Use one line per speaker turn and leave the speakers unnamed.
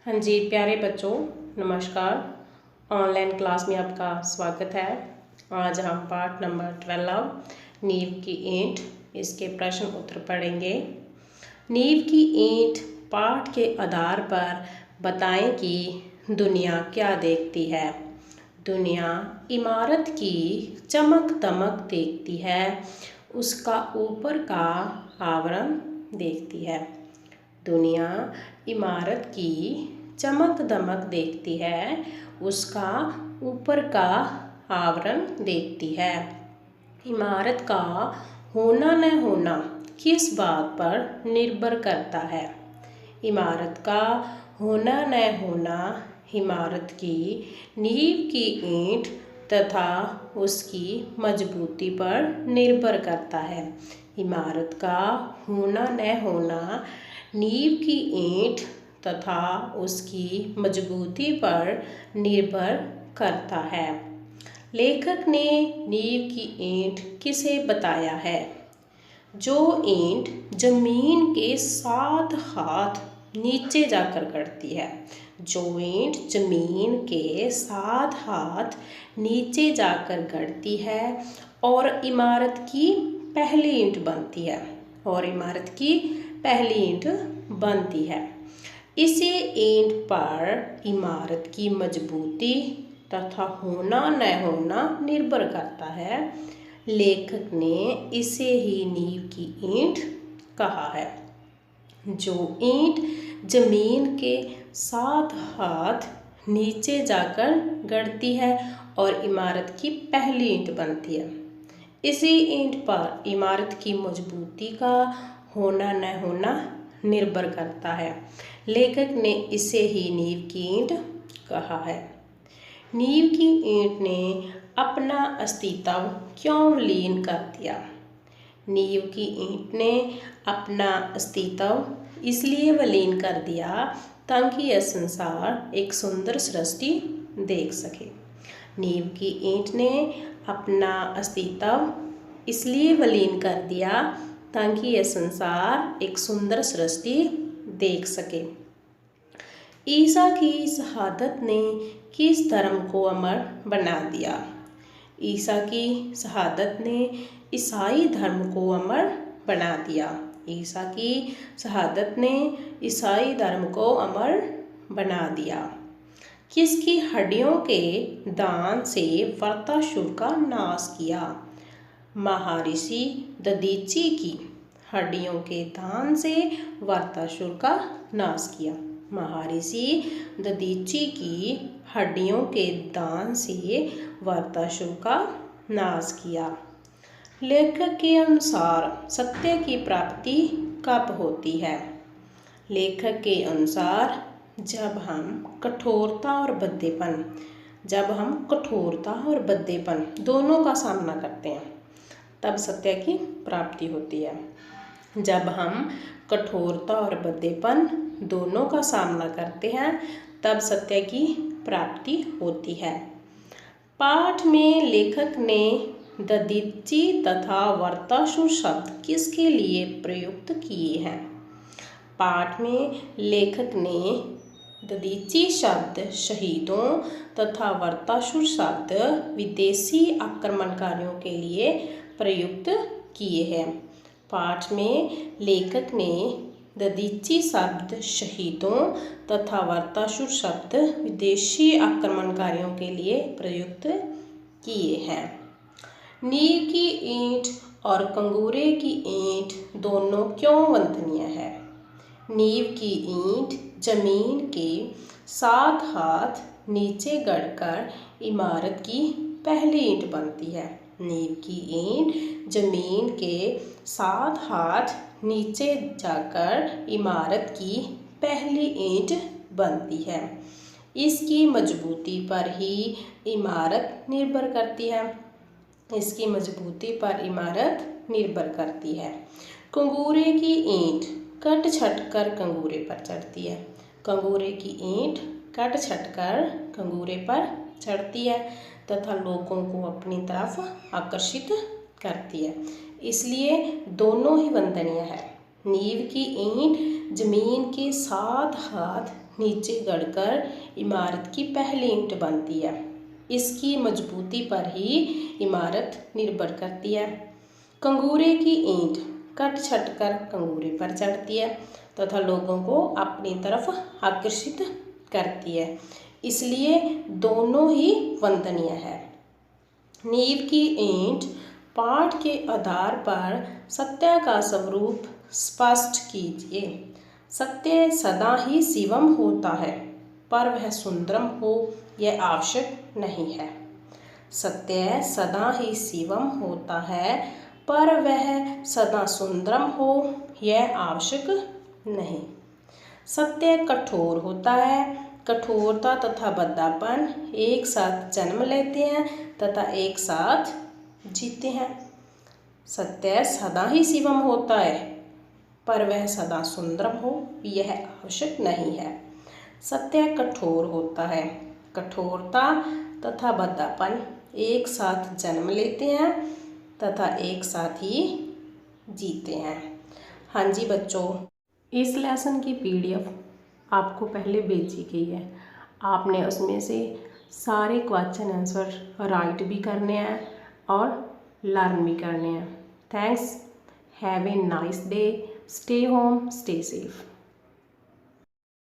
हाँ जी प्यारे बच्चों, नमस्कार। ऑनलाइन क्लास में आपका स्वागत है। आज हम पाठ नंबर 12 नींव की ईंट इसके प्रश्न उत्तर पढ़ेंगे। नींव की ईंट पाठ के आधार पर बताएं कि दुनिया क्या देखती है। दुनिया इमारत की चमक दमक देखती है, उसका ऊपर का आवरण देखती है। दुनिया इमारत की चमक दमक देखती है, उसका ऊपर का आवरण देखती है। इमारत का होना न होना किस बात पर निर्भर करता है। इमारत का होना न होना इमारत की नींव की ईंट तथा उसकी मजबूती पर निर्भर करता है। इमारत का होना न होना नींव की ईंट तथा उसकी मजबूती पर निर्भर करता है। लेखक ने नींव की ईंट किसे बताया है? जो ईंट जमीन के 7 हाथ नीचे जाकर गड़ती है। जो ईंट जमीन के 7 हाथ नीचे जाकर गड़ती है और इमारत की पहली ईंट बनती है। बनती है। इसी ईंट पर इमारत की मजबूती तथा होना न होना निर्भर करता है। लेखक ने इसे ही नींव की ईंट कहा है। जो ईंट जमीन के 7 हाथ नीचे जाकर गड़ती है और इमारत की पहली ईंट बनती है। इसी ईंट पर इमारत की मजबूती का होना न होना निर्भर करता है। लेखक ने इसे ही नींव की ईंट कहा है। नींव की ईंट ने अपना अस्तित्व क्यों विलीन कर दिया? नींव की ईंट ने अपना अस्तित्व इसलिए विलीन कर दिया ताकि यह संसार एक सुंदर सृष्टि देख सके। नींव की ईंट ने अपना अस्तित्व इसलिए विलीन कर दिया ताकि यह संसार एक सुंदर सृष्टि देख सके। ईसा की शहादत ने किस धर्म को अमर बना दिया? ईसा की शहादत ने ईसाई धर्म को अमर बना दिया। ईसा की शहादत ने ईसाई धर्म को अमर बना दिया। किसकी हड्डियों के दान से वृत्तासुर का नाश किया? महर्षि दधीचि की हड्डियों के दान से वृत्तासुर का नाश किया। महर्षि दधीचि की हड्डियों के दान से वृत्तासुर का नाश किया। लेखक के अनुसार सत्य की प्राप्ति कब होती है? लेखक के अनुसार जब हम कठोरता और बद्धेपन दोनों का सामना करते हैं तब सत्य की प्राप्ति होती है। जब हम कठोरता और बद्धेपन दोनों का सामना करते हैं तब सत्य की प्राप्ति होती है। पाठ में लेखक ने दधीचि तथा वृत्तासुर शब्द किसके लिए प्रयुक्त किए हैं? पाठ में लेखक ने दधीचि शब्द शहीदों तथा वृत्तासुर शब्द विदेशी आक्रमणकारियों के लिए प्रयुक्त किए हैं। पाठ में लेखक ने दधीचि शब्द शहीदों तथा वृत्तासुर शब्द विदेशी आक्रमणकारियों के लिए प्रयुक्त किए हैं। नींव की ईंट और कंगूरे की ईंट दोनों क्यों वंदनीय है? नींव की ईंट जमीन के 7 हाथ नीचे गड़कर इमारत की पहली ईंट बनती है। नींव की ईंट जमीन के 7 हाथ नीचे जाकर इमारत की पहली ईंट बनती है। इसकी मजबूती पर ही इमारत निर्भर करती है। इसकी मजबूती पर इमारत निर्भर करती है। कंगूरे की ईंट कट छट कर कंगूरे पर चढ़ती है। कंगूरे की ईंट कट छट कर कंगूरे पर चढ़ती है तथा लोगों को अपनी तरफ आकर्षित करती है। इसलिए दोनों ही वंदनीय है। नींव की ईंट जमीन के 7 हाथ नीचे गड़कर इमारत की पहली ईंट बनती है। इसकी मजबूती पर ही इमारत निर्भर करती है। कंगूरे की ईंट कट छट कर कंगूरे पर चढ़ती है तथा लोगों को अपनी तरफ आकर्षित करती है, इसलिए दोनों ही वंदनीय है। नींव की ईंट पाठ के आधार पर सत्य का स्वरूप स्पष्ट कीजिए। सत्य सदा ही शिवम होता है, पर वह सुंदरम हो यह आवश्यक नहीं है। सत्य सदा ही शिवम होता है, पर वह सदा सुंदरम हो यह आवश्यक नहीं। सत्य कठोर होता है। कठोरता तथा बद्धापन एक साथ जन्म लेते हैं तथा एक साथ जीते हैं। सत्य सदा ही शिवम होता है, पर वह सदा सुंदरम हो यह आवश्यक नहीं है। सत्य कठोर होता है। कठोरता तथा बद्धापन एक साथ जन्म लेते हैं तथा एक साथ ही जीते हैं। हाँ जी बच्चों, इस लेसन की PDF आपको पहले भेजी गई है। आपने उसमें से सारे क्वेश्चन आंसर राइट भी करने हैं और लर्न भी करने हैं। Thanks. Have a nice day. Stay home, stay safe.